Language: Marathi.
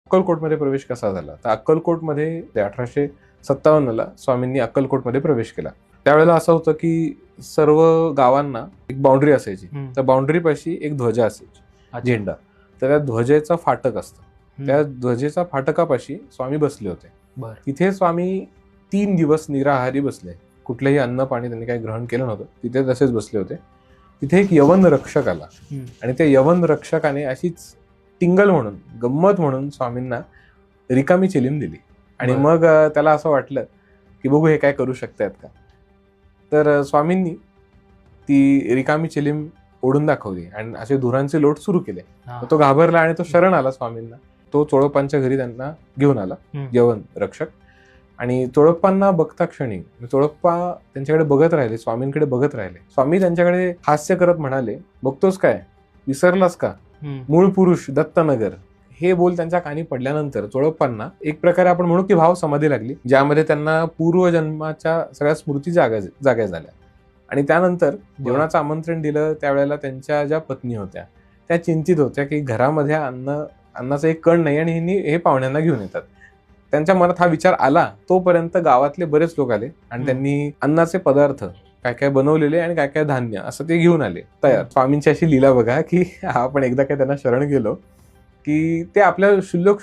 अक्कलकोटमध्ये प्रवेश कसा झाला, तर अक्कलकोटमध्ये 1857ला स्वामींनी अक्कलकोटमध्ये प्रवेश केला. त्यावेळेला असं होतं की सर्व गावांना एक बाउंड्री असायची. त्या बाउंड्री पाशी एक ध्वजा असायची, झेंडा. तर त्या ध्वजेचं फाटक असतं. त्या ध्वजेच्या फाटकापाशी स्वामी बसले होते. तिथे स्वामी 3 दिवस निराहारी बसले. कुठलंही अन्न पाणी त्यांनी काही ग्रहण केलं नव्हतं. तिथे तसेच बसले होते. तिथे एक यवन रक्षक आला आणि त्या यवन रक्षकाने अशीच टिंगल म्हणून, गंमत म्हणून स्वामींना रिकामी चिलीम दिली. आणि मग त्याला असं वाटलं की बघू हे काय करू शकतायत का. तर स्वामींनी ती रिकामी चिलीम ओढून दाखवली आणि असे धुरांचे लोट सुरू केले. तो घाबरला आणि तो शरण आला स्वामींना. तो चोळप्पांच्या घरी त्यांना घेऊन आला, यवन रक्षक. आणि चोळप्पांना बघता क्षणी चोळप्पा त्यांच्याकडे बघत राहिले, स्वामींकडे बघत राहिले. स्वामी त्यांच्याकडे हास्य करत म्हणाले, बघतोस काय, विसरलास का, मूळ पुरुष दत्तनगर. हे बोल त्यांच्या कानी पडल्यानंतर चोळप्पांना एक प्रकारे आपण म्हणू की भाव समाधी लागली, ज्यामध्ये त्यांना पूर्वजन्माच्या सगळ्या स्मृती जाग्या झाल्या. आणि त्यानंतर जेवणाचं आमंत्रण दिलं. त्यावेळेला त्यांच्या ज्या पत्नी होत्या त्या चिंतित होत्या की घरामध्ये अन्नाचा एक कण नाही आणि हे पाहुण्यांना घेऊन येतात. त्यांच्या मनात हा विचार आला तोपर्यंत गावातले बरेच लोक आले आणि त्यांनी अन्नाचे पदार्थ काय काय बनवलेले आणि काय काय धान्य असं ते घेऊन आले तयार. स्वामींची अशी लीला बघा की आपण एकदा काय त्यांना शरण गेलो की ते आपल्या क्षुल्लक